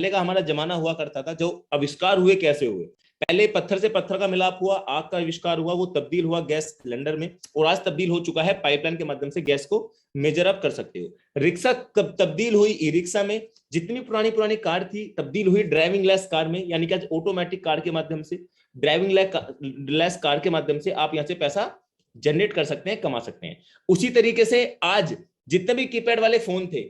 पहले का हमारा जमाना हुआ करता था, जो आविष्कार हुए कैसे हुए, पहले पत्थर से पत्थर का मिलाप हुआ, आग का आविष्कार हुआ, वो तब्दील हुआ गैस सिलेंडर में, और आज तब्दील हो चुका है पाइपलाइन के माध्यम से गैस को मेजर अप कर सकते हो। रिक्शा कब तब्दील हुई ई रिक्शा में, जितनी पुरानी पुरानी कार थी तब्दील हुई ड्राइविंग लेस कार में, यानी कि आज ऑटोमेटिक कार के माध्यम से, ड्राइविंग लेस कार के माध्यम से आप यहाँ से पैसा जनरेट कर सकते हैं, कमा सकते हैं। उसी तरीके से आज जितने भी कीपैड वाले फोन थे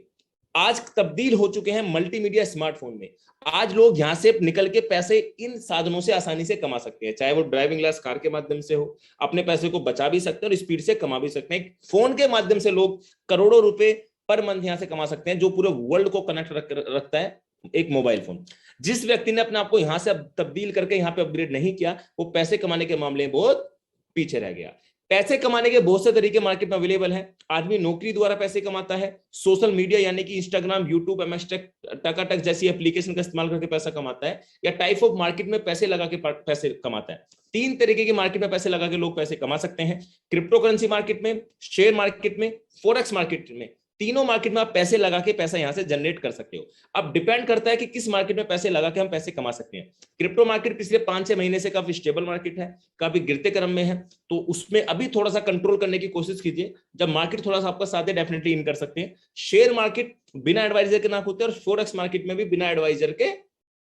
आज तब्दील हो चुके हैं मल्टीमीडिया स्मार्टफोन में। आज लोग यहां से निकल के पैसे इन साधनों से आसानी से कमा सकते हैं, चाहे वो ड्राइविंग लेस कार के माध्यम से हो, अपने पैसे को बचा भी सकते हैं और स्पीड से कमा भी सकते हैं। फोन के माध्यम से लोग करोड़ों रुपए पर मंथ यहां से कमा सकते हैं, जो पूरे वर्ल्ड को कनेक्ट रखता है एक मोबाइल फोन। जिस व्यक्ति ने अपने आप को यहां से तब्दील करके यहाँ पे अपग्रेड नहीं किया, वो पैसे कमाने के मामले में बहुत पीछे रह गया। पैसे कमाने के बहुत से तरीके मार्केट में अवेलेबल हैं। आदमी नौकरी द्वारा पैसे कमाता है, सोशल मीडिया यानी कि इंस्टाग्राम, यूट्यूब, एमएस टेक, टकाटक जैसी एप्लीकेशन का इस्तेमाल करके पैसा कमाता है, या टाइप ऑफ मार्केट में पैसे लगा के पैसे कमाता है। तीन तरीके की मार्केट में पैसे लगा के लोग पैसे कमा सकते हैं, क्रिप्टो करेंसी मार्केट में, शेयर मार्केट में, फॉरेक्स मार्केट में। तीनों मार्केट में आप पैसे लगा के पैसा यहां से जनरेट कर सकते हो। अब डिपेंड करता है कि किस मार्केट में पैसे लगा के हम पैसे कमा सकते हैं। क्रिप्टो मार्केट पिछले 5-6 महीने से काफी स्टेबल मार्केट है, काफी गिरते क्रम में है, तो उसमें अभी थोड़ा सा कंट्रोल करने की कोशिश कीजिए। जब मार्केट थोड़ा सा आपका साथ है डेफिनेटली इन कर सकते हैं। शेयर मार्केट बिना एडवाइजर के ना कूदे, और फॉरेक्स मार्केट में भी बिना एडवाइजर के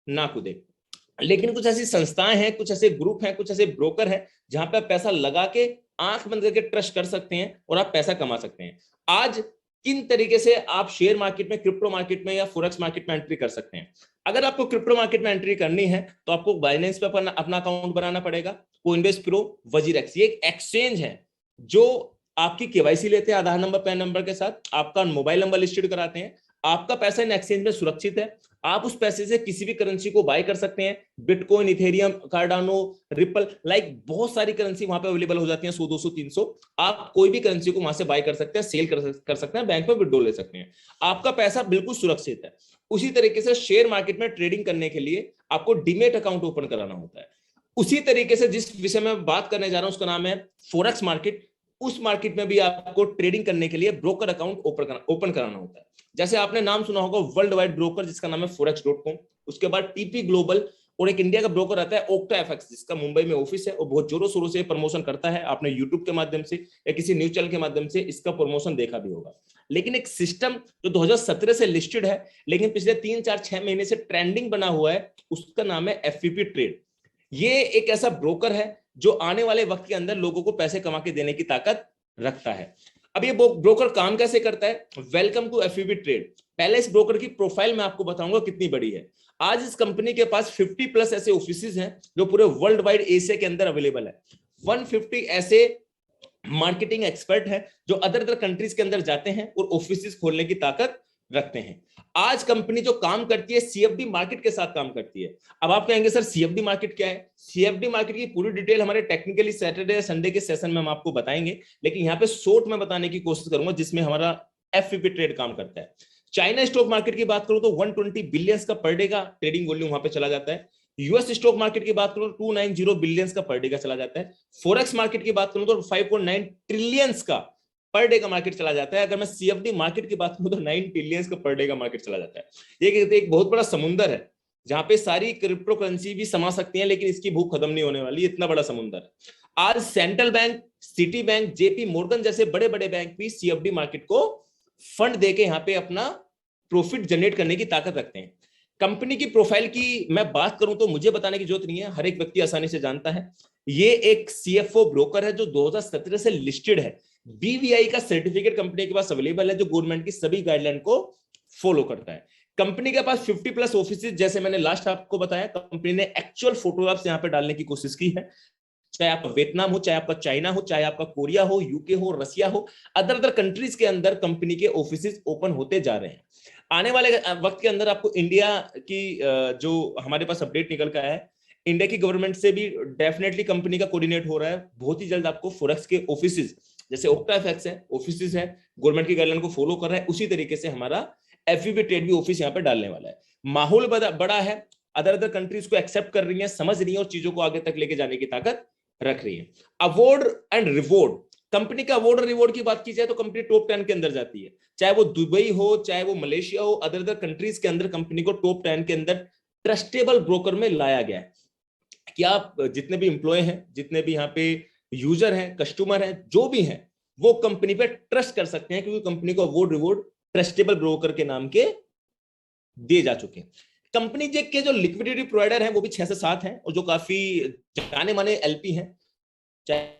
ना कूदे। लेकिन कुछ ऐसी संस्थाएं हैं, कुछ ऐसे ग्रुप हैं, कुछ ऐसे ब्रोकर हैं जहां पे आप पैसा लगा के आंख बंद करके ट्रस्ट कर सकते हैं और आप पैसा कमा सकते हैं। आज किन तरीके से आप शेयर मार्केट में, क्रिप्टो मार्केट में या फॉरेक्स मार्केट में एंट्री कर सकते हैं? अगर आपको क्रिप्टो मार्केट में एंट्री करनी है तो आपको बाइनेंस पे अपना अकाउंट बनाना पड़ेगा, कोइनबेस प्रो, वजीरेक्स, ये एक एक्सचेंज है जो आपकी केवाईसी लेते हैं आधार नंबर, पैन नंबर के साथ, आपका मोबाइल नंबर लिस्टेड कराते हैं, आपका पैसा इन एक्सचेंज में सुरक्षित है। आप उस पैसे से किसी भी करेंसी को बाय कर सकते हैं, bitcoin, Ethereum, Cardano, ripple, like बहुत सारी करेंसी वहां पे अवेलेबल हो जाती हैं, 100, 200, 300। आप कोई भी करेंसी को वहां से बाय कर सकते हैं, सेल कर सकते हैं, बैंक में विड्रॉ ले सकते हैं, आपका पैसा बिल्कुल सुरक्षित है। उसी तरीके से शेयर मार्केट में ट्रेडिंग करने के लिए आपको डीमेट अकाउंट ओपन कराना होता है। उसी तरीके से जिस विषय में बात करने जा रहा हूं उसका नाम है फॉरेक्स मार्केट। उस मार्केट में भी आपको ट्रेडिंग करने के लिए ब्रोकर अकाउंट ओपन कराना होता है। जैसे आपने नाम सुना होगा वर्ल्ड वाइड ब्रोकर, जिसका नाम है forex.com, उसके बाद टीपी ग्लोबल, और एक इंडिया का ब्रोकर आता है ओक्टा एफएक्स, जिसका मुंबई में ऑफिस है और बहुत जोरों शोरों से प्रमोशन करता है। आपने यूट्यूब के माध्यम से या किसी न्यूज चैनल के माध्यम से इसका प्रमोशन देखा भी होगा। लेकिन एक सिस्टम जो 2017 से लिस्टेड है लेकिन पिछले 3-4-6 महीने से ट्रेंडिंग बना हुआ है, उसका नाम है एफपीपी ट्रेड। ये एक ऐसा ब्रोकर है जो आने वाले वक्त के अंदर लोगों को पैसे कमा के देने की ताकत रखता है। अब ये ब्रोकर काम कैसे करता है? Welcome to FPP trade. पहले इस ब्रोकर की प्रोफाइल मैं आपको बताऊंगा कितनी बड़ी है। आज इस कंपनी के पास 50 प्लस ऐसे ऑफिसेज हैं जो पूरे वर्ल्ड वाइड एशिया के अंदर अवेलेबल है। 150 ऐसे मार्केटिंग एक्सपर्ट हैं जो अदर अदर कंट्रीज के अंदर जाते हैं और ऑफिसेज खोलने की ताकत रखते हैं। आज कंपनी जो काम करती है सीएफडी मार्केट के साथ काम करती है। अब आप कहेंगे सर सीएफडी मार्केट क्या है? सीएफडी मार्केट की पूरी डिटेल हमारे टेक्निकली सैटरडे संडे के सेशन में हम आपको बताएंगे, लेकिन यहाँ पे शॉर्ट में बताने की कोशिश करूंगा जिसमें हमारा एफपीपी ट्रेड काम करता है। चाइना स्टॉक मार्केट की बात करूं तो 120 बिलियंस का पर डे का ट्रेडिंग वॉल्यूम वहां पे चला जाता है। यूएस स्टॉक मार्केट की बात करूं तो 290 बिलियंस का पर डे का चला जाता है। फॉरेक्स मार्केट की बात करूं तो 5.9 ट्रिलियंस का पर डे का मार्केट चला जाता है। अगर मैं सीएफडी मार्केट की बात करूं तो 9 ट्रिलियंस का पर डे का मार्केट चला जाता है। ये एक बहुत बड़ा समुंदर है जहां पे सारी क्रिप्टो करेंसी भी समा सकती है, लेकिन इसकी भूख खत्म नहीं होने वाली, इतना बड़ा समुंदर है। आज central bank, city bank, JP Morgan जैसे बड़े बड़े बैंक भी सीएफडी मार्केट को फंड देके यहाँ पे अपना प्रॉफिट जनरेट करने की ताकत रखते हैं। कंपनी की प्रोफाइल की मैं बात करूं तो मुझे बताने की जरूरत नहीं है, हर एक व्यक्ति आसानी से जानता है। ये एक सीएफओ ब्रोकर है जो 2017 से लिस्टेड है। बीवीआई का सर्टिफिकेट कंपनी के पास अवेलेबल है जो गवर्नमेंट की सभी गाइडलाइन को फॉलो करता है। कंपनी के पास 50 प्लस ऑफिस, जैसे मैंने लास्ट आपको बताया, कंपनी ने एक्चुअल फोटोग्राफ्स यहां पे डालने की कोशिश की है। चाहे आपका वियतनाम हो, चाहे आपका चाइना हो, चाहे आपका कोरिया हो, यूके हो, रसिया हो, अदर अदर कंट्रीज के अंदर कंपनी के ऑफिस ओपन होते जा रहे हैं। आने वाले वक्त के अंदर आपको इंडिया की जो हमारे पास अपडेट निकल कर आया है, इंडिया की गवर्नमेंट से भी डेफिनेटली कंपनी का कोऑर्डिनेट हो रहा है। बहुत ही जल्द आपको फॉरेक्स के ऑफिसेज जैसे ओक्टाफेक्स है, ऑफिसेज है, गवर्नमेंट की गाइडलाइन को फॉलो कर रहा है, उसी तरीके से हमारा एफवीबी ट्रेड भी ऑफिस यहाँ पे डालने वाला है। माहौल बड़ा है, अदर अदर कंट्रीज को एक्सेप्ट कर रही है, समझ रही है और चीजों को आगे तक लेके जाने की ताकत रख रही है। अवार्ड एंड रिवॉर्ड, कंपनी का अवार्ड और रिवॉर्ड की बात की जाए तो कंपनी टॉप 10 के अंदर जाती है, चाहे वो दुबई हो, चाहे वो मलेशिया हो, अदर अदर कंट्रीज के अंदर कंपनी को टॉप 10 के अंदर ट्रस्टेबल ब्रोकर में लाया गया है कि आप जितने भी एम्प्लॉय हैं, जितने भी यहाँ पे यूजर हैं, कस्टमर हैं, जो भी हैं, वो कंपनी पे ट्रस्ट कर सकते हैं, क्योंकि कंपनी को अवार्ड रिवॉर्ड ट्रस्टेबल ब्रोकर के नाम के दिए जा चुके हैं। कंपनी के जो लिक्विडिटी प्रोवाइडर हैं वो भी 6 से 7 हैं, और जो काफी जाने माने एलपी हैं, चाहे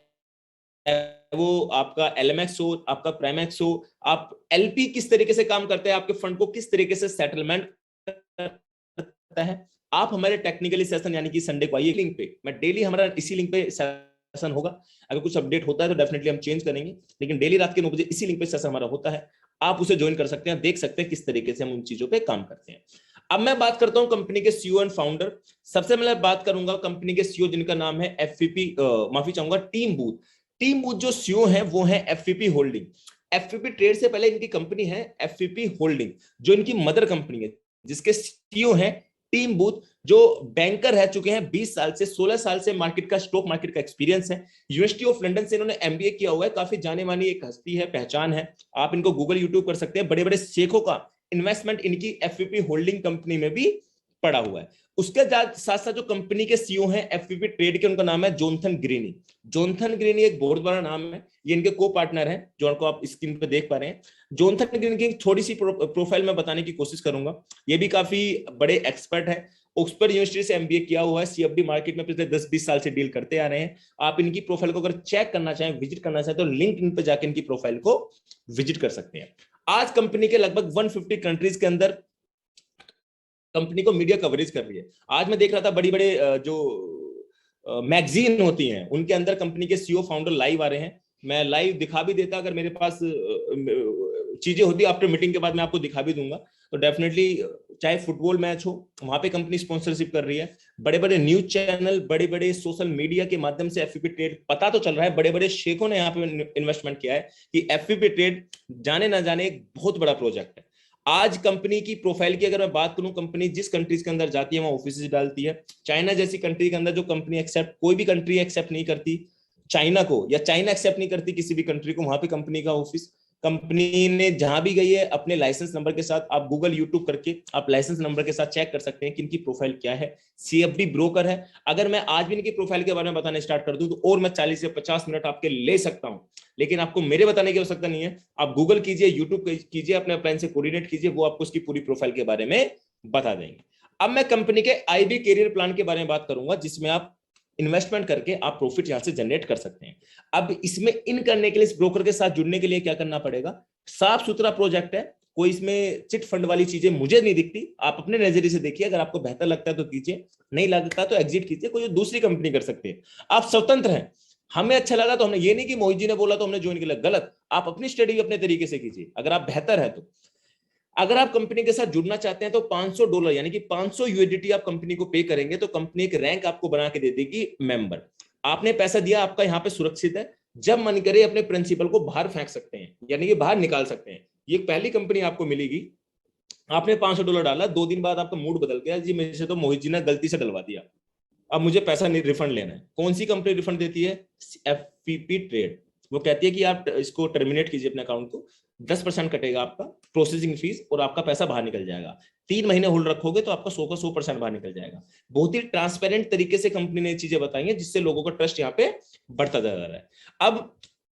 वो आपका एलएमएक्स हो, आपका प्राइमएक्स हो। आप एलपी किस तरीके से काम करते हैं, आपके फंड को किस तरीके से सेटलमेंट करता है, आप हमारे टेक्निकली सेशन यानी कि संडे को आइए लिंक पे, मैं डेली हमारा इसी लिंक पे सेशन होगा। अगर कुछ अपडेट होता है तो डेफिनेटली हम चेंज करेंगे, लेकिन डेली रात के 9 बजे इसी लिंक पे सेशन हमारा होता है, आप उसे ज्वाइन कर सकते हैं, देख सकते हैं किस तरीके से हम उन चीजों पे काम करते हैं। अब मैं बात करता हूं कंपनी के सीईओ एंड फाउंडर। सबसे पहले बात करूंगा कंपनी के सीईओ जिनका नाम है एफपीपी, माफी चाहूंगा, टीम बूथ। टीम बूथ जो सीईओ है वो है एफपीपी होल्डिंग। एफपीपी ट्रेड से पहले इनकी कंपनी है एफपीपी होल्डिंग, जो इनकी मदर कंपनी है, जिसके सीईओ है टीम बूथ, जो बैंकर रह चुके हैं 20 साल से, 16 साल से मार्केट का, स्टॉक मार्केट का एक्सपीरियंस है। यूनिवर्सिटी ऑफ लंदन से इन्होंने एमबीए किया हुआ है, काफी जाने मानी एक हस्ती है, पहचान है। आप इनको गूगल यूट्यूब कर सकते हैं। बड़े बड़े शेखों का इन्वेस्टमेंट इनकी एफपीपी होल्डिंग कंपनी में भी पड़ा हुआ है। उसके साथ साथ जो कंपनी के सीईओ हैं एफपीपी ट्रेड के, उनका नाम है जोनाथन ग्रीनी। जोनाथन ग्रीनी एक बहुत बड़ा नाम है, ये इनके को पार्टनर हैं, जो आपको आप स्क्रीन पे देख पा रहे हैं। जोनाथन ग्रीनी की थोड़ी सी प्रोफाइल में बताने की कोशिश करूंगा। ये भी काफी बड़े एक्सपर्ट है, ऑक्सफोर्ड यूनिवर्सिटी से एमबीए किया हुआ है, सीएफडी मार्केट में पिछले 10-20 साल से डील करते आ रहे हैं। आप इनकी प्रोफाइल को अगर चेक करना चाहें, विजिट करना चाहें, तो लिंक्डइन पे जाकर इनकी प्रोफाइल को विजिट कर सकते हैं। आज कंपनी के लगभग 150 कंट्रीज के अंदर कंपनी को मीडिया कवरेज कर रही है। आज मैं देख रहा था बड़ी बड़े जो मैगजीन होती हैं उनके अंदर कंपनी के सीईओ फाउंडर लाइव आ रहे हैं। मैं लाइव दिखा भी देता, अगर मेरे पास चीजें होती, आफ्टर मीटिंग के बाद मैं आपको दिखा भी दूंगा। तो डेफिनेटली चाहे फुटबॉल मैच हो, वहां पे कंपनी स्पॉन्सरशिप कर रही है। बड़े बड़े न्यूज चैनल, बड़े बड़े सोशल मीडिया के माध्यम से एफपीपी ट्रेड पता तो चल रहा है, बड़े बड़े शेखों ने यहाँ पे इन्वेस्टमेंट किया है कि एफपीपी ट्रेड जाने ना जाने एक बहुत बड़ा प्रोजेक्ट है। आज कंपनी की प्रोफाइल की अगर मैं बात करूं, कंपनी जिस कंट्रीज के अंदर जाती है वहां ऑफिस डालती है। चाइना जैसी कंट्री के अंदर जो कंपनी एक्सेप्ट, कोई भी कंट्री एक्सेप्ट नहीं करती चाइना को, या चाइना एक्सेप्ट नहीं करती किसी भी कंट्री को, वहां पे कंपनी का ऑफिस, कंपनी ने जहां भी गई है अपने लाइसेंस नंबर के साथ, आप गूगल यूट्यूब करके आप लाइसेंस नंबर के साथ चेक कर सकते हैं कि इनकी प्रोफाइल क्या है। सीएफडी ब्रोकर है। अगर मैं आज भी इनकी प्रोफाइल के बारे में बताना स्टार्ट कर दूं तो और मैं 40 से 50 मिनट आपके ले सकता हूं, लेकिन आपको मेरे बताने की आवश्यकता नहीं है। आप गूगल कीजिए, यूट्यूब कीजिए, अपने अपलाइन से कोऑर्डिनेट कीजिए, वो आपको उसकी पूरी प्रोफाइल के बारे में बता देंगे। अब मैं कंपनी के आईबी करियर प्लान के बारे में बात करूंगा, जिसमें आप इन्वेस्टमेंट करके आप प्रॉफिट यहां से जनरेट कर सकते हैं। अब इसमें इन करने के लिए, इस ब्रोकर के साथ जुड़ने के लिए क्या करना पड़ेगा? साफ सुथरा प्रोजेक्ट है, कोई इसमें चिट फंड वाली चीजें मुझे नहीं दिखती। आप अपने नजरिए से देखिए, अगर आपको बेहतर लगता है तो कीजिए, नहीं लगता तो एग्जिट कीजिए, कोई दूसरी कंपनी कर सकते हैं। आप स्वतंत्र हैं। हमें अच्छा लगा तो हमने, ये नहीं कि मोहित जी ने बोला तो हमने ज्वाइन किया, गलत। आप अपनी स्टडी अपने तरीके से कीजिए, अगर आप बेहतर है तो। अगर आप कंपनी के साथ जुड़ना चाहते हैं तो $500 यानी कि 500 यूएसडीटी आप कंपनी को पे करेंगे तो कंपनी एक रैंक आपको बना के दे देगी मेंबर। आपने पैसा दिया, आपका यहाँ पे सुरक्षित है। जब मन करे अपने प्रिंसिपल को बाहर फेंक सकते हैं, यानी कि बाहर निकाल सकते हैं। ये पहली कंपनी आपको मिलेगी। आपने $500 डाला, 2 दिन बाद आपका मूड बदल गया, जी मेरे से तो मोहित जी ने गलती से डलवा दिया, अब मुझे पैसा रिफंड लेना है। कौन सी कंपनी रिफंड देती है? FPP trade. वो कहती है कि आप इसको टर्मिनेट कीजिए अपने अकाउंट को, 10% कटेगा आपका प्रोसेसिंग फीस और आपका पैसा बाहर निकल जाएगा। 3 महीने होल्ड रखोगे तो आपका 100 का 100% बाहर निकल जाएगा। बहुत ही ट्रांसपेरेंट तरीके से कंपनी ने चीजें बताई हैं, जिससे लोगों का ट्रस्ट यहाँ पे बढ़ता जा रहा है। अब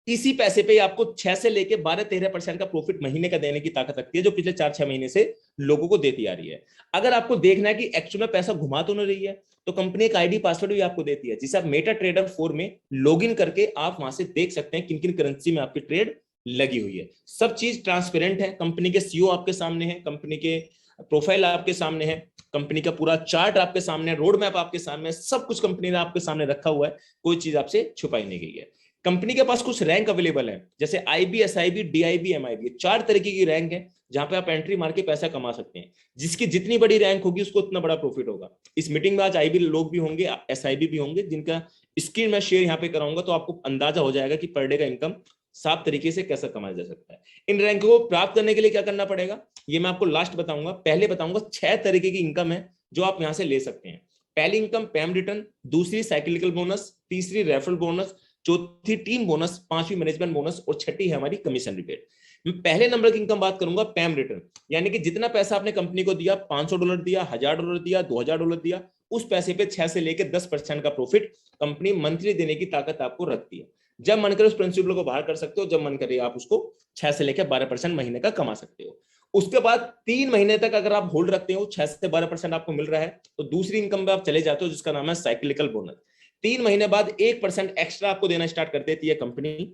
इसी पैसे पे आपको 6 से लेके 12-13% का प्रॉफिट महीने का देने की ताकत रखती है, जो पिछले 4-6 महीने से लोगों को देती आ रही है। अगर आपको देखना है कि एक्चुअल में पैसा घुमा तो नहीं रही है, तो कंपनी एक आईडी पासवर्ड भी आपको देती है, जिसे आप मेटा ट्रेडर 4 में लॉगिन करके आप वहां से देख सकते हैं किन किन करेंसी में आपकी ट्रेड लगी हुई है। सब चीज ट्रांसपेरेंट है। कंपनी के सीईओ आपके सामने है, कंपनी के प्रोफाइल आपके सामने है, कंपनी का पूरा चार्ट आपके सामने, रोड मैप आपके सामने, सब कुछ कंपनी ने आपके सामने रखा हुआ है, कोई चीज आपसे छुपाई नहीं गई है। कंपनी के पास कुछ रैंक अवेलेबल है, जैसे आईबी, एसआईबी, डीआईबी, एमआईबी, 4 तरीके की रैंक है जहां पे आप एंट्री मार के पैसा कमा सकते हैं। जिसकी जितनी बड़ी रैंक होगी उसको उतना बड़ा प्रॉफिट होगा। इस मीटिंग में आज आईबी लोग भी होंगे, एसआईबी भी होंगे, जिनका स्क्रीन में शेयर यहाँ पे कराऊंगा, तो आपको अंदाजा हो जाएगा कि पर डे का इनकम साफ तरीके से कैसे कमाया जा सकता है। इन रैंक को प्राप्त करने के लिए क्या करना पड़ेगा, ये मैं आपको लास्ट बताऊंगा। पहले बताऊंगा 6 तरीके की इनकम है जो आप यहां से ले सकते हैं। पहली इनकम पैम रिटर्न, दूसरी साइक्लिकल बोनस, तीसरी रेफरल बोनस, चौथी टीम बोनस, पांचवी मैनेजमेंट बोनस और छठी है हमारी कमीशन रिबेट। मैं पहले नंबर की इनकम बात करूंगा पैम रिटर्न, यानी कि जितना पैसा आपने कंपनी को दिया, $500 दिया, $1000 दिया, $2000 दिया, उस पैसे पे 6 से लेकर 10% का प्रॉफिट कंपनी मंथली देने की ताकत आपको रखती है। जब मन करे उस प्रिंसिपल को बाहर कर सकते हो, जब मन करे आप उसको 6 से लेकर 12% महीने का कमा सकते हो। उसके बाद 3 महीने तक अगर आप होल्ड रखते हो, 6 से 12% आपको मिल रहा है, तो दूसरी इनकम पे आप चले जाते हो जिसका नाम है साइक्लिकल बोनस। 3 महीने बाद 1% एक्स्ट्रा आपको देना स्टार्ट कर देती है कंपनी,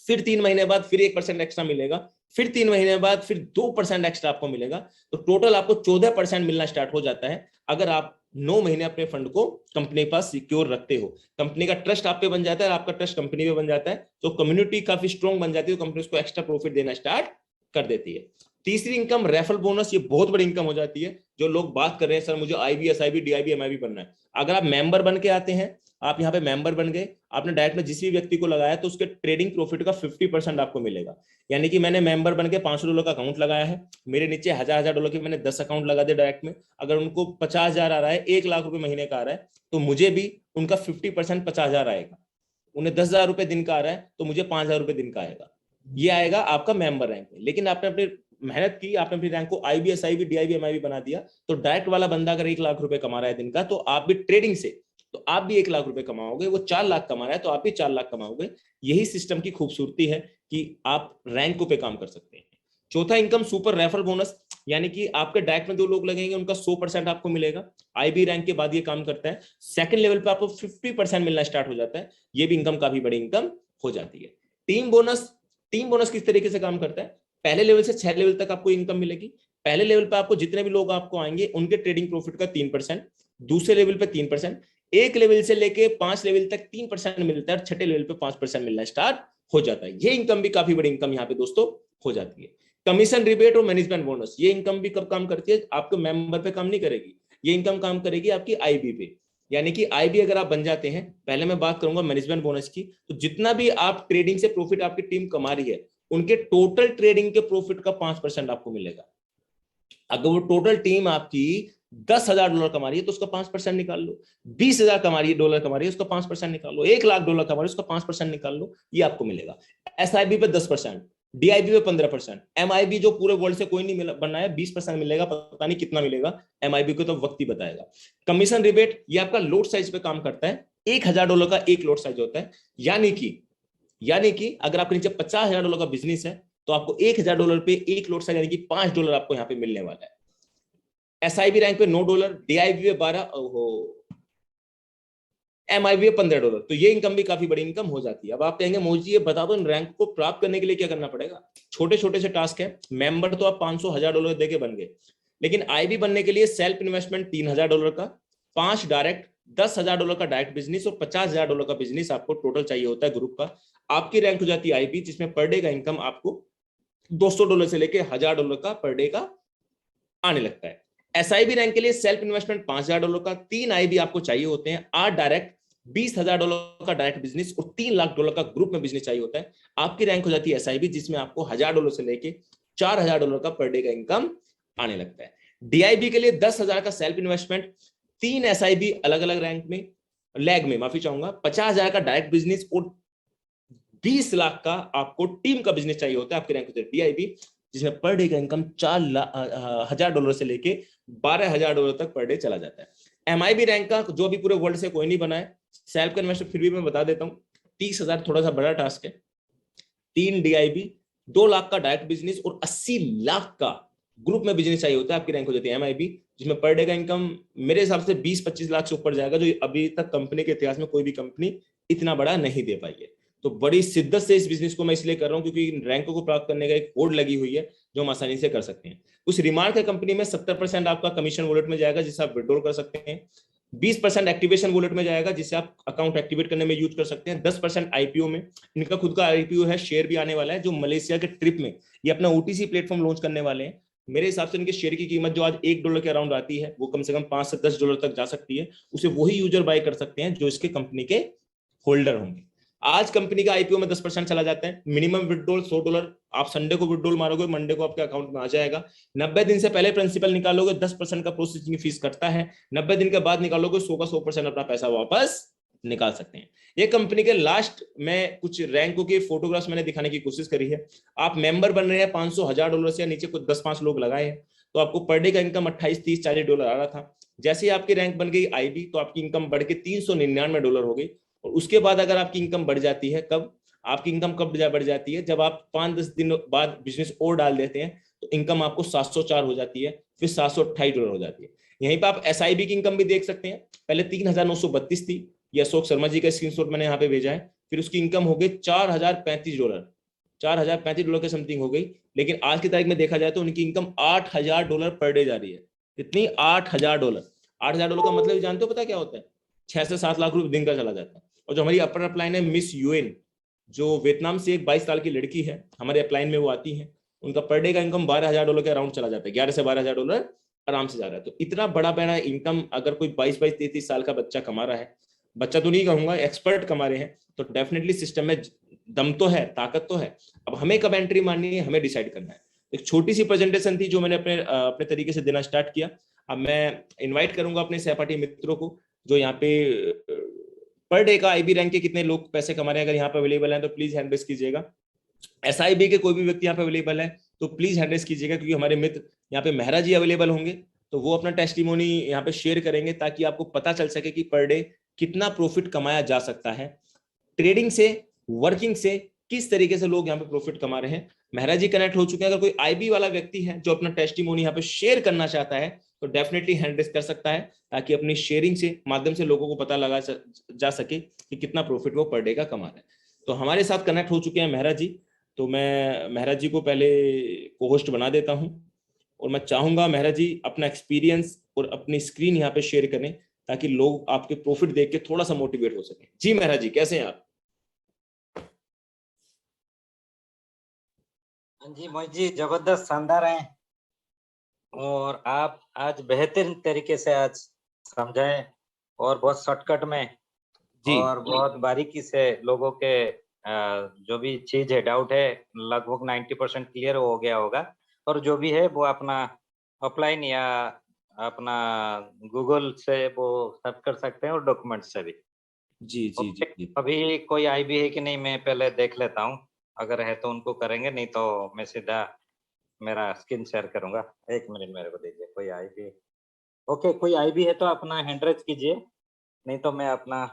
फिर 3 महीने बाद फिर 1% एक्स्ट्रा मिलेगा, फिर 3 महीने बाद फिर 2% एक्स्ट्रा आपको मिलेगा, तो टोटल आपको 14% मिलना स्टार्ट हो जाता है अगर आप 9 महीने अपने फंड को कंपनी के पास सिक्योर रखते हो। कंपनी का ट्रस्ट आप पे बन जाता है, आपका ट्रस्ट कंपनी पे बन जाता है, तो कम्युनिटी काफी स्ट्रॉन्ग बन जाती है, तो कंपनी उसको एक्स्ट्रा प्रॉफिट देना स्टार्ट कर देती है। तीसरी इनकम रेफरल बोनस, ये बहुत बड़ी इनकम हो जाती है। जो लोग बात कर रहे हैं सर मुझे आईबी, एसआईबी, डीआईबी, एमआईबी बनना है, अगर आप मेंबर बन के आते हैं, आप यहाँ पे मेंबर बन गए, आपने डायरेक्ट में जिस भी व्यक्ति को लगाया, तो उसके ट्रेडिंग प्रॉफिट का 50% आपको मिलेगा। यानी कि मैंने मेंबर बन के $500 का अकाउंट लगाया है, मेरे नीचे $1000 के मैंने 10 अकाउंट लगा दिए डायरेक्ट में, अगर उनको 50,000 आ रहा है, 1 लाख रुपए महीने का आ रहा है, तो मुझे भी उनका 50% 50,000 आएगा। उन्हें 10,000 रुपए दिन का आ रहा है, तो मुझे 5,000 रुपए दिन का आएगा। ये आएगा आपका मेंबर रैंक में। लेकिन आपने अपनी मेहनत की, आपने अपनी रैंक को आईबी, एसआईबी, डीआईबी, एमआईबी बना दिया, तो डायरेक्ट वाला बंदा अगर 1 लाख रुपए कमा रहा है दिन का, तो आप भी ट्रेडिंग से, तो आप भी 1 लाख रुपए कमाओगे। वो 4 लाख कमा रहा है, तो आप भी 4 लाख कमाओगे। यही सिस्टम की खूबसूरती है कि आप रैंकों पे काम कर सकते हैं। चौथा इनकम सुपर रेफरल बोनस, यानी कि आपके डायरेक्ट में 2 लोग लगेंगे, उनका 100% आपको मिलेगा। आईबी रैंक के बाद ये काम करता है। सेकंड लेवल पे आपको 50% मिलना स्टार्ट हो जाता है। ये भी इनकम काफी बड़ी इनकम हो जाती है। टीम बोनस, टीम बोनस किस तरीके से काम करता है? पहले लेवल से 6 लेवल तक आपको इनकम मिलेगी। पहले लेवल पे आपको जितने भी लोग आपको आएंगे, उनके ट्रेडिंग प्रॉफिट का 3%, दूसरे लेवल पे 3%, एक लेवल से लेके 5 लेवल तक 3% मिलता है, और छठे लेवल पे 5% मिलना स्टार्ट हो जाता है। ये इनकम भी काफी बड़ी इनकम यहाँ पे दोस्तों हो जाती है। कमीशन रिबेट और मैनेजमेंट बोनस, ये इनकम भी कब काम करती है? आपके मेंबर पे काम नहीं करेगी, ये इनकम काम करेगी आपकी आईबी पे। यानी कि आईबी अगर आप बन जाते हैं, पहले मैं बात करूंगा मैनेजमेंट बोनस की, तो जितना भी आप ट्रेडिंग से प्रॉफिट आपकी टीम कमा रही है, उनके टोटल ट्रेडिंग के प्रॉफिट का 5% आपको मिलेगा। अगर वो टोटल टीम आपकी $10,000 कमा रही है, तो उसका 5% निकाल लो। 20,000 कमा रही है, डॉलर कमा रही है, उसका 5% निकाल लो। $1,00,000 कमा रही है, उसका 5% निकाल लो, ये आपको मिलेगा। एसआईबी पे 10%, डीआईबी पे 15%, एमआईबी जो पूरे वर्ल्ड से कोई नहीं बना है 20% मिलेगा, पता नहीं कितना मिलेगा एमआईबी को, तो वक्त ही बताएगा। कमीशन रिबेट, ये आपका लोड साइज पे काम करता है। $1,000 का एक लोड साइज होता है, यानी कि अगर आपके नीचे $50,000 का बिजनेस है, तो आपको $1,000 पे एक लोड साइज, यानी कि $5 आपको यहाँ पे मिलने वाला है। एसआईबी रैंक पे $9, डीआईबी पे 12, एमआईबी पे $15, तो ये इनकम भी काफी बड़ी इनकम हो जाती है। अब आप कहेंगे मोदी जी ये बता दो, इन रैंक को प्राप्त करने के लिए क्या करना पड़ेगा? छोटे छोटे से टास्क है। मेंबर तो आप 500 $1,000 देके बन गए, लेकिन आईबी बनने के लिए सेल्फ इन्वेस्टमेंट $3,000 का, 5 डायरेक्ट, $10,000 का डायरेक्ट बिजनेस और $50,000 का बिजनेस आपको टोटल चाहिए होता है ग्रुप का। आपकी रैंक हो जाती है आईबी, जिसमें पर डे का इनकम आपको $200 से लेके $1,000 का पर डे का आने लगता है। एसआईबी रैंक के लिए सेल्फ इन्वेस्टमेंट $5,000 का, 3 आईबी आपको चाहिए होते हैं, 8 डायरेक्ट, $20,000 का डायरेक्ट बिजनेस और $3,00,000 का ग्रुप में बिजनेस चाहिए होता है। आपकी रैंक हो जाती है एसआईबी, जिसमें आपको $1,000 से लेके $4,000 का पर डे का इनकम आने लगता है। डीआईबी के लिए 10,000 का सेल्फ इन्वेस्टमेंट, 3 एसआईबी अलग अलग रैंक में, लैग में माफी चाहूंगा, 50,000 का डायरेक्ट बिजनेस और 20 लाख का आपको टीम का बिजनेस चाहिए होता है। आपकी रैंक होती है डीआईबी, जिसमें पर डे का इनकम $4,000 से लेके $12,000 तक पर डे चला जाता है। एमआईबी रैंक का जो भी पूरे वर्ल्ड से कोई नहीं बना है, सेल्फ का इन्वेस्टर फिर भी मैं बता देता हूँ, 30,000 थोड़ा सा बड़ा टास्क है। 3 डीआईबी, 2 लाख का डायरेक्ट बिजनेस और 80 लाख का ग्रुप में बिजनेस चाहिए होता है। आपकी रैंक हो जाती है एमआईबी, जिसमें पर डे का इनकम मेरे हिसाब से 20-25 लाख से ऊपर जाएगा, जो अभी तक कंपनी के इतिहास में कोई भी कंपनी इतना बड़ा नहीं दे पाई है। तो बड़ी शिद्दत से इस बिजनेस को मैं इसलिए कर रहा हूं क्योंकि इन रैंकों को प्राप्त करने का एक कोड लगी हुई है जो हम आसानी से कर सकते हैं। उस रिमार्क है कंपनी में 70% आपका कमीशन वॉलेट में जाएगा, जिसे आप विड्रॉल कर सकते हैं। 20% एक्टिवेशन वॉलेट में जाएगा, जिससे आप अकाउंट एक्टिवेट करने में यूज कर सकते हैं। 10% आईपीओ में, इनका खुद का आईपीओ है, शेयर भी आने वाला है, जो मलेशिया के ट्रिप में ये अपना ओटीसी प्लेटफॉर्म लॉन्च करने वाले हैं। मेरे हिसाब से इनके शेयर की कीमत जो आज $1 के अराउंड आती है, वो कम से कम $5 से $10 तक जा सकती है। उसे वही यूजर बाय कर सकते हैं जो इसके कंपनी के होल्डर होंगे। आज कंपनी का आईपीओ में 10% चला जाता है। मिनिमम विड्रॉल $100, आप संडे को विड्रॉल मारोगे, मंडे को आपके अकाउंट में आ जाएगा। 90 दिन से पहले प्रिंसिपल निकालोगे, 10% का प्रोसेसिंग फीस कटता है। 90 दिन के बाद निकालोगे, 100 का 100% अपना पैसा वापस निकाल सकते हैं। ये कंपनी के लास्ट में कुछ रैंकों के फोटोग्राफ्स मैंने दिखाने की कोशिश करी है। आप मेंबर बन रहे हैं $500,000 से या नीचे कुछ 10-5 लोग लगाए हैं तो आपको पर डे का इनकम $28-30-40 आ रहा था। जैसे ही आपकी रैंक बन गई आईबी तो आपकी इनकम बढ़ के $399 हो गई। और उसके बाद अगर आपकी इनकम बढ़ जाती है, कब आपकी इनकम कब बढ़ जाती है, जब आप 5-10 दिन बाद बिजनेस और डाल देते हैं तो इनकम आपको 704 हो जाती है, फिर $728 हो जाती है। यहीं पर आप एसआईबी की इनकम भी देख सकते हैं। पहले 3,932 थी, ये अशोक शर्मा जी का स्क्रीनशॉट मैंने यहाँ पे भेजा है। फिर उसकी इनकम हो गई $4,035, $4,035 के समथिंग हो गई। लेकिन आज की तारीख में देखा जाए तो उनकी इनकम $8,000 पर डे जा रही है। कितनी? $8,000। $8,000 का मतलब जानते हो पता क्या होता है? 6 से 7 लाख रुपए दिन का चला जाता है। और जो हमारी अपर अपलाइन है मिस यूएन, जो वियतनाम से एक 22 साल की लड़की है, हमारे अपलाइन में वो आती है, उनका पर डे का इनकम $12,000 के अराउंड चला जाता है। 11 से $12,000 आराम से जा रहा है। तो इतना बड़ा बड़ा इनकम अगर कोई 22-23 साल का बच्चा कमा रहा है, बच्चा तो नहीं कहूंगा, एक्सपर्ट कमा रहे हैं, तो डेफिनेटली सिस्टम में दम तो है, ताकत तो है। अब हमें कब एंट्री मारनी है, हमें डिसाइड करना है। एक छोटी सी प्रेजेंटेशन थी जो मैंने अपने अपने तरीके से देना स्टार्ट किया। अब मैं इनवाइट करूंगा अपने सहपाठी मित्रों को जो यहाँ पे पर डे का आईबी रैंक के कितने लोग पैसे कमा रहे हैं, अगर यहाँ पे अवेलेबल है तो प्लीज हैंड रेस कीजिएगा। एसआईबी के कोई भी व्यक्ति यहाँ पे अवेलेबल है तो प्लीज हैंड रेस कीजिएगा, क्योंकि हमारे मित्र यहाँ पे मेहरा जी अवेलेबल होंगे तो वो अपना टेस्टिमोनी यहाँ पे शेयर करेंगे ताकि आपको पता चल सके कि पर डे कितना प्रॉफिट कमाया जा सकता है ट्रेडिंग से, वर्किंग से, किस तरीके से लोग यहाँ पे प्रॉफिट कमा रहे हैं। मेहरा जी कनेक्ट हो चुके हैं। अगर कोई आईबी वाला व्यक्ति है जो अपना टेस्टिमोनी यहाँ पे शेयर करना चाहता है तो डेफिनेटली हैंड रेस कर सकता है, ताकि अपनी शेयरिंग से माध्यम से लोगों को पता लगा जा सके कि कितना प्रॉफिट वो पर डे का कमा रहे हैं। तो हमारे साथ कनेक्ट हो चुके हैं मेहरा जी। तो मैं मेहरा जी को पहले को होस्ट बना देता हूं और मैं चाहूंगा मेहरा जी अपना एक्सपीरियंस और अपनी स्क्रीन यहाँ पे शेयर करें ताकि लोग आपके प्रॉफिट देख के थोड़ा सा मोटिवेट हो सके। जी मेहरा जी, कैसे हैं आप? जी मोहित जी, जबरदस्त, शानदार है। और आप आज बेहतरीन तरीके से आज समझाए और बहुत शॉर्टकट में जी और बहुत बारीकी से लोगों के जो भी चीज है, डाउट है, लगभग 90% क्लियर हो गया होगा। और जो भी है वो अपना ऑफलाइन या अपना गूगल से वो सर्च कर सकते हैं और डॉक्यूमेंट से भी। जी जी जी जी। अभी कोई आईबी है कि नहीं, मैं पहले देख लेता हूँ। अगर है तो उनको करेंगे, नहीं तो मैं सीधा मेरा स्क्रीन शेयर करूंगा। 1 मिनट मेरे को दीजिए। कोई आईबी? ओके, कोई आईबी है तो अपना हैंड रेज कीजिए, नहीं तो मैं अपना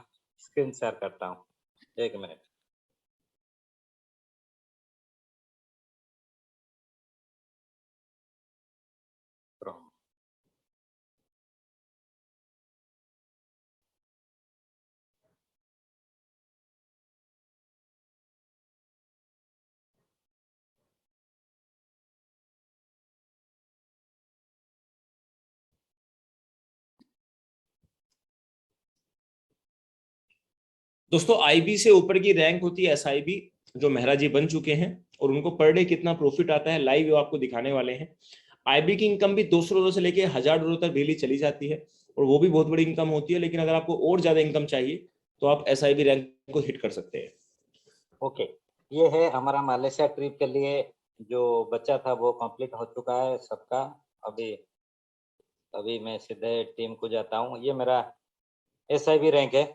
स्क्रीन शेयर करता हूँ। 1 मिनट। दोस्तों आईबी से ऊपर की रैंक होती है एसआईबी, जो मेहरा जी बन चुके हैं, और उनको पर डे कितना प्रॉफिट आता है लाइव वो आपको दिखाने वाले हैं। आईबी की इनकम भी $200 से लेके $1,000 तक डेली चली जाती है और वो भी बहुत बड़ी इनकम होती है। लेकिन अगर आपको और ज्यादा इनकम चाहिए तो आप एसआईबी रैंक को हिट कर सकते हैं। ओके, ये है हमारा मालेशिया ट्रिप के लिए जो बच्चा था वो कंप्लीट हो चुका है सबका। अभी अभी मैं सीधे टीम को जाता हूँ। ये मेरा एसआईबी रैंक है।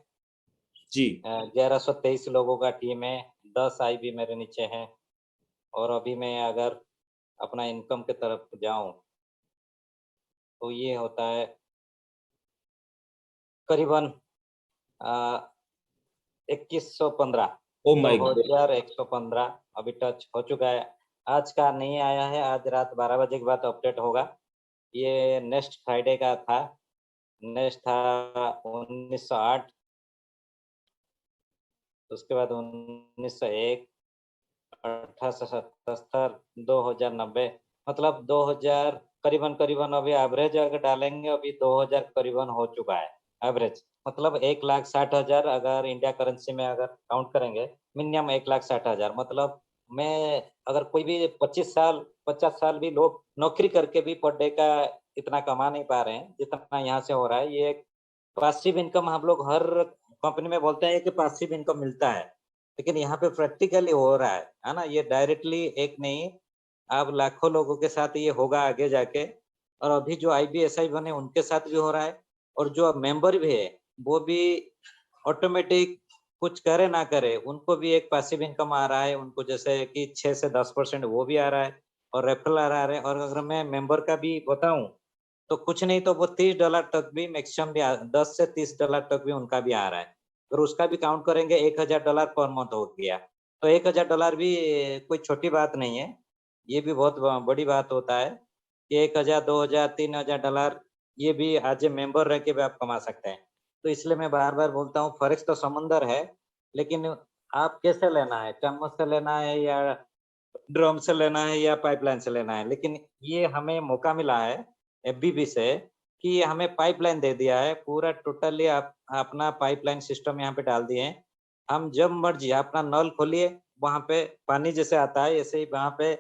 जी 1123 लोगों का टीम है। 10 आईबी मेरे नीचे हैं। और अभी मैं अगर अपना इनकम की तरफ जाऊं तो ये होता है करीबन 2115, ओ दो माय गॉड। हजार 115 अभी टच हो चुका है। आज का नहीं आया है, आज रात 12 बजे के बाद अपडेट होगा। ये नेक्स्ट फ्राइडे का था। नेक्स्ट था 1908, उसके बाद 1901, 1877, 2090, मतलब 2000 करीबन करीबन। अभी एवरेज अगर डालेंगे अभी 2000 करीबन हो चुका है एवरेज। मतलब 1,60,000 अगर इंडिया करेंसी में अगर काउंट करेंगे, मिनिमम 1,60,000। मतलब मैं अगर कोई भी 25 साल 50 साल भी लोग नौकरी करके भी पर डे का इतना कमा नहीं पा रहे हैं जितना यहाँ से हो रहा है। ये एक पासिव इनकम हम लोग हर कंपनी में बोलते हैं कि पासिव इनकम मिलता है, लेकिन यहाँ पे प्रैक्टिकली हो रहा है ना। ये डायरेक्टली एक नहीं, अब लाखों लोगों के साथ ये होगा आगे जाके। और अभी जो आईबीएसआई बने उनके साथ भी हो रहा है, और जो मेंबर भी है वो भी ऑटोमेटिक कुछ करे ना करे उनको भी एक पैसिव इनकम आ रहा है, उनको जैसे कि 6 से 10% वो भी आ रहा है और रेफरल आ रहा है। और अगर मैं मेंबर का भी बताऊं तो कुछ नहीं तो वो $30 तक भी मैक्सिमम भी 10 से $30 तक भी उनका भी आ रहा है। अगर उसका भी काउंट करेंगे $1000 पर मंथ हो गया, तो $1000 भी कोई छोटी बात नहीं है। ये भी बहुत बड़ी बात होता है कि 1000, 2000, $3000 ये भी एज ए मेंबर रह के भी आप कमा सकते हैं। तो इसलिए मैं बार-बार बोलता हूँ फॉरेक्स तो समुंदर है, लेकिन आप कैसे लेना है? चम्मच से लेना है या ड्रम से लेना है या पाइपलाइन से लेना है? लेकिन ये हमें मौका मिला है एफबीबी से कि हमें पाइपलाइन दे दिया है, पूरा टोटली आप अपना पाइपलाइन सिस्टम यहाँ पे डाल दिए हैं। हम जब मर्ज़ी अपना नल खोलिए, वहाँ पे पानी जैसे आता है, ऐसे ही वहाँ पे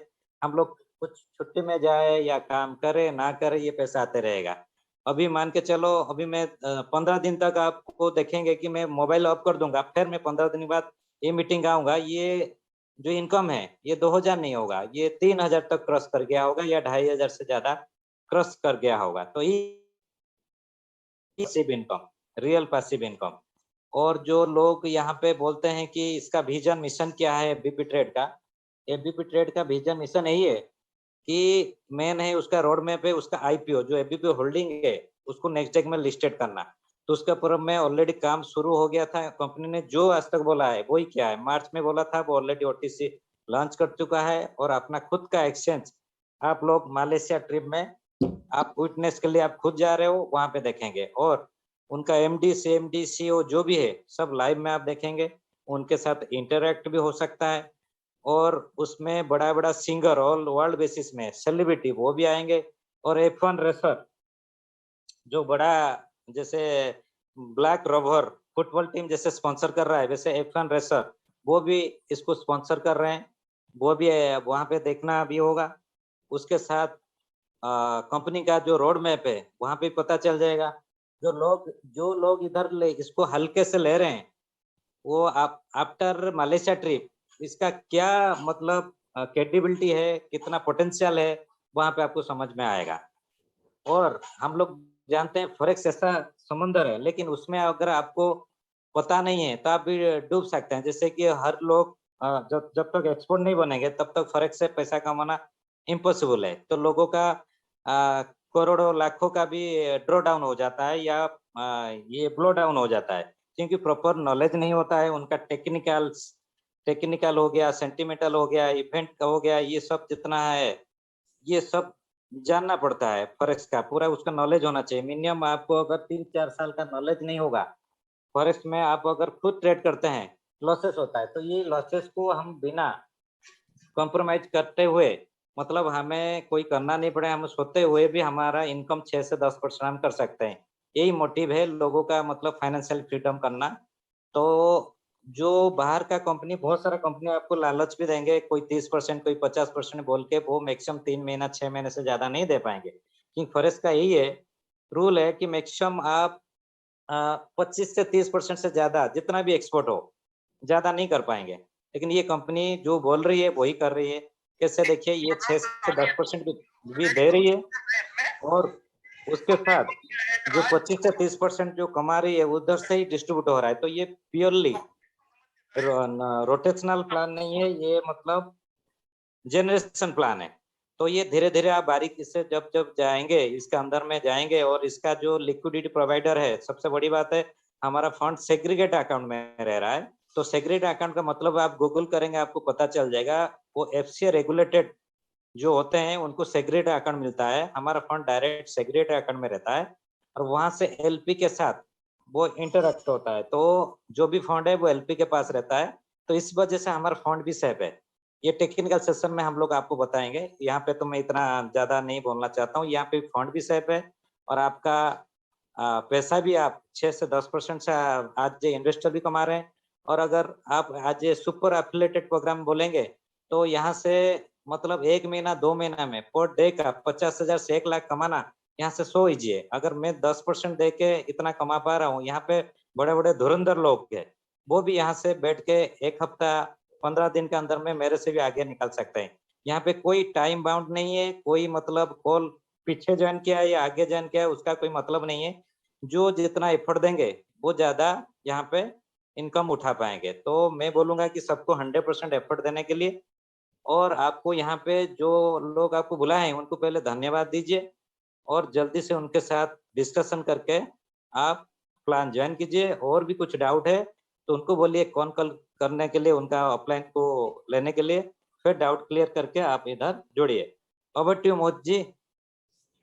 हम लोग कुछ छुट्टी में जाए या काम करें, ना करें, ये पैसा आते रहेगा। अभी मान के चलो अभी मैं 15 दिन तक आपको देखेंगे कि मैं मोबाइल ऑफ कर दूँगा, फिर मैं 15 दिन बाद ये मीटिंग आऊँगा, ये जो इनकम है, ये 2000 नहीं होगा, ये 3000 तक क्रॉस कर गया होगा या 2500 से ज़्यादा क्रॉस कर गया होगा। तो ये passive income, real passive income. और जो लोग यहाँ पे बोलते हैं कि इसका विज़न मिशन क्या है एबीपी ट्रेड का? एबीपी ट्रेड का विज़न मिशन यही है कि मेन है उसका रोड मैप है, उसका आईपीओ जो एबीपी होल्डिंग है, उसको नेस्डैक में लिस्टेड करना। तो उसके ऊपर में ऑलरेडी काम शुरू हो गया था। कंपनी ने जो आज तक बोला है, वही किया है। मार्च में बोला था, वो ऑलरेडी ओटीसी लॉन्च कर चुका है और अपना खुद का एक्सचेंज आप लोग मालेशिया ट्रिप में आप विटनेस के लिए आप खुद जा रहे हो, वहाँ पे देखेंगे और उनका एमडी, सीएमडी, सीईओ जो भी है, सब लाइव में आप देखेंगे। उनके साथ इंटरैक्ट भी हो सकता है और उसमें बड़ा-बड़ा सिंगर ऑल वर्ल्ड बेसिस में सेलिब्रिटी वो भी आएँगे और F1 रेसर जो बड़ा जैसे ब्लैक रोवर फुटबॉल टीम जैसे स्पॉन्सर कर रहा है, वैसे F1 रेसर वो भी इसको स्पॉन्सर कर रहे हैं। वो भी वहाँ पे देखना भी होगा। उसके साथ कंपनी का जो रोड मैप है, वहाँ पे पता चल जाएगा। जो लोग इधर ले इसको हल्के से ले रहे हैं, वो आप आफ्टर मलेशिया ट्रिप इसका क्या मतलब क्रेडिबिलिटी है, कितना पोटेंशियल है, वहाँ पे आपको समझ में आएगा। और हम लोग जानते हैं फॉरेक्स ऐसा समुंदर है, लेकिन उसमें अगर आपको पता नहीं है, तो आप भी डूब सकते हैं। जैसे कि हर लोग जब जब तक एक्सपर्ट नहीं बनेंगे, तब तक फॉरेक्स से पैसा कमाना इम्पॉसिबल है। तो लोगों का करोड़ों, लाखों का भी ड्रॉ डाउन हो जाता है या ये ब्लो डाउन हो जाता है, क्योंकि प्रॉपर नॉलेज नहीं होता है। उनका टेक्निकल हो गया, सेंटिमेंटल हो गया, इवेंट का हो गया, ये सब जितना है, ये सब जानना पड़ता है फॉरेक्स का, पूरा उसका नॉलेज होना चाहिए। मिनिमम आपको अगर 3-4 साल का नॉलेज नहीं होगा, फॉरेक्स में आप अगर खुद ट्रेड करते हैं, लॉसेस होता है। तो ये लॉसेस को हम बिना कॉम्प्रोमाइज़ करते हुए मतलब हमें कोई करना नहीं पड़े, हम सोते हुए भी हमारा इनकम 6 से 10% हम कर सकते हैं। यही मोटिव है लोगों का मतलब फाइनेंशियल फ्रीडम करना। तो जो बाहर का कंपनी बहुत सारा कंपनी आपको लालच भी देंगे, कोई 30% कोई 50% बोल के वो मैक्सिमम 3 महीना 6 महीने से ज़्यादा नहीं दे पाएँगे। किंग फॉरेस्ट का यही है, रूल है कि मैक्सिमम आप 25 से 30% से ज़्यादा जितना भी एक्सपोर्ट हो, ज़्यादा नहीं कर पाएँगे। लेकिन ये कंपनी जो बोल रही है, वही कर रही है। कैसे देखिए ये 6 से 10% भी दे रही है और उसके साथ जो 25 से 30% जो कमा रही है, उधर से ही डिस्ट्रीब्यूट हो रहा है। तो ये प्योरली रोटेशनल प्लान नहीं है, ये मतलब जनरेशन प्लान है। तो ये धीरे-धीरे आप बारीकी से जब-जब जाएँगे, इसके अंदर में जाएँगे और इसका जो लिक्विडिटी प्रोवाइडर है, सबसे बड़ी बात है, हमारा फंड सेग्रीगेट अकाउंट में रह रहा है। तो सेग्रीगेट अकाउंट का मतलब आप गूगल करेंगे, आपको पता चल जाएगा। वो एफसीए रेगुलेटेड जो होते हैं, उनको सेग्रीगेट अकाउंट मिलता है। हमारा फंड डायरेक्ट सेग्रीगेट अकाउंट में रहता है और वहाँ से एलपी के साथ वो इंटरैक्ट होता है। तो जो भी फंड है, वो एलपी के पास रहता है। तो इस वजह से हमारा फंड भी सेफ है। ये टेक्निकल सेशन में हम लोग आपको बताएँगे। यहाँ पे तो मैं इतना ज़्यादा नहीं बोलना चाहता हूँ। यहाँ पे फंड भी सेफ है और आपका पैसा भी आप 6 से 10% से आज इन्वेस्टर भी कमा रहे हैं और अगर आप आज ये सुपर एफिलिएटेड प्रोग्राम बोलेंगे, तो यहाँ से मतलब 1 महीना, 2 महीना में पर डे का 50,000 से 1 लाख कमाना, यहाँ से सो ईजिए। अगर मैं 10% दे के इतना कमा पा रहा हूँ, यहाँ पे बड़े-बड़े धुरंधर लोग हैं, वो भी यहाँ से बैठ के 1 हफ्ता 15 दिन के अंदर में मेरे से भी आगे निकल सकते हैं। यहाँ पे कोई टाइम बाउंड नहीं है, कोई मतलब कॉल पीछे जॉइन किया है या आगे जॉइन किया है, उसका कोई मतलब नहीं है। जो जितना एफर्ट देंगे, वो ज्यादा यहाँ पे इनकम उठा पाएंगे। तो मैं बोलूंगा कि सबको 100% एफर्ट देने के लिए, और आपको यहाँ पे जो लोग आपको बुलाए हैं उनको पहले धन्यवाद दीजिए और जल्दी से उनके साथ डिस्कशन करके आप प्लान ज्वाइन कीजिए। और भी कुछ डाउट है तो उनको बोलिए कौन कॉल करने के लिए, उनका अपलाइन को लेने के लिए, फिर डाउट क्लियर करके आप इधर जुड़िए। Over to you Mohit ji.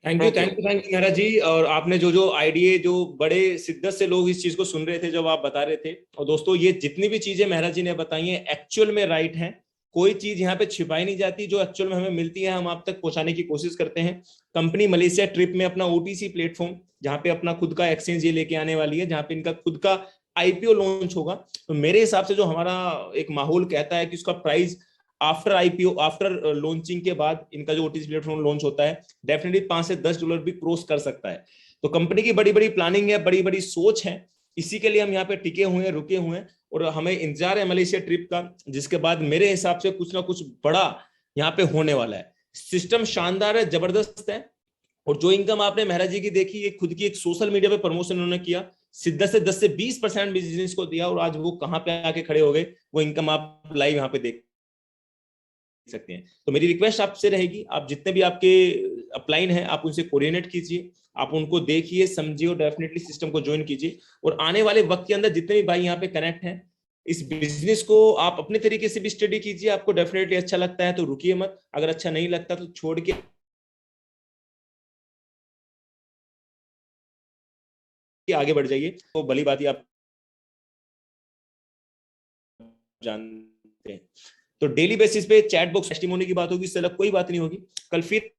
Thank you, thank you. Thank you, thank you Mehra ji. और आपने जो जो आइडिया, जो बड़े शिद्दत से लोग इस चीज को सुन रहे थे जब आप बता रहे थे, और दोस्तों ये जितनी भी चीजें मेहरा जी ने बताई हैं एक्चुअल में राइट हैं। कोई चीज यहाँ पे छिपाई नहीं जाती, जो एक्चुअल में हमें मिलती है हम आप तक पहुंचाने की कोशिश करते हैं। कंपनी मलेशिया ट्रिप में अपना ओटीसी प्लेटफॉर्म, जहाँ पे अपना खुद का एक्सचेंज ये लेके आने वाली है, जहाँ पे इनका खुद का आईपीओ लॉन्च होगा। तो मेरे हिसाब से जो हमारा एक माहौल कहता है कि उसका price after IPO, after launching के बाद इनका जो ओटीसी प्लेटफॉर्म लॉन्च होता है, डेफिनेटली $5 से $10 भी क्रॉस कर सकता है। तो कंपनी की बड़ी बड़ी प्लानिंग है, बड़ी बड़ी सोच है, इसी के लिए हम यहाँ पे टिके हुए हैं, रुके हुए हैं, और हमें इंतजार है मलेशिया ट्रिप का, जिसके बाद मेरे हिसाब से कुछ ना कुछ बड़ा यहाँ पे होने वाला है। सिस्टम शानदार है, जबरदस्त है। और जो इनकम आपने मेहरा जी की देखी, ये खुद की एक सोशल मीडिया पे प्रमोशन उन्होंने किया, 10 से 20% बिजनेस को दिया, और आज वो कहाँ पे आके खड़े हो गए, वो इनकम आप लाइव यहाँ पे देख सकते हैं। तो मेरी रिक्वेस्ट आपसे रहेगी, आप जितने भी आपके अपलाइन हैं आप उनसे कोऑर्डिनेट कीजिए, आप उनको देखिए, समझिए, और डेफिनेटली सिस्टम को ज्वाइन कीजिए। और आने वाले वक्त के अंदर जितने भी भाई यहाँ पे कनेक्ट हैं, इस बिजनेस को आप अपने तरीके से भी स्टडी कीजिए। आपको डेफिनेटली अच्छा लगता है तो रुकिए मत, अगर अच्छा नहीं लगता तो छोड़ के आगे बढ़ जाइए। तो भली बात ही आप जानते हैं। तो डेली बेसिस पे चैट बॉक्स टेस्टिमोनी की बात होगी, इससे अलग कोई बात नहीं होगी। कल फिर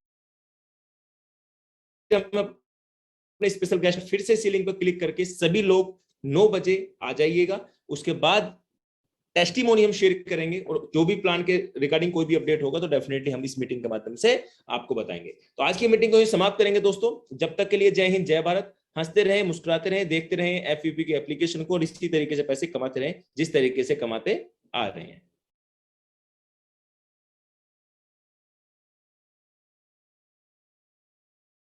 हम अपने स्पेशल गेस्ट फिर से इसी लिंक पर क्लिक करके सभी लोग 9 बजे आ जाइएगा। उसके बाद टेस्टिमोनी हम शेयर करेंगे, और जो भी प्लान के रिगार्डिंग कोई भी अपडेट होगा तो डेफिनेटली हम इस मीटिंग के माध्यम से आपको बताएंगे। तो आज की मीटिंग को समाप्त करेंगे दोस्तों। जब तक के लिए जय हिंद, जय भारत। हंसते रहे, मुस्कुराते रहे, देखते रहे एफयूपी की एप्लीकेशन को, और इसी तरीके से पैसे कमाते रहे जिस तरीके से कमाते आ रहे हैं।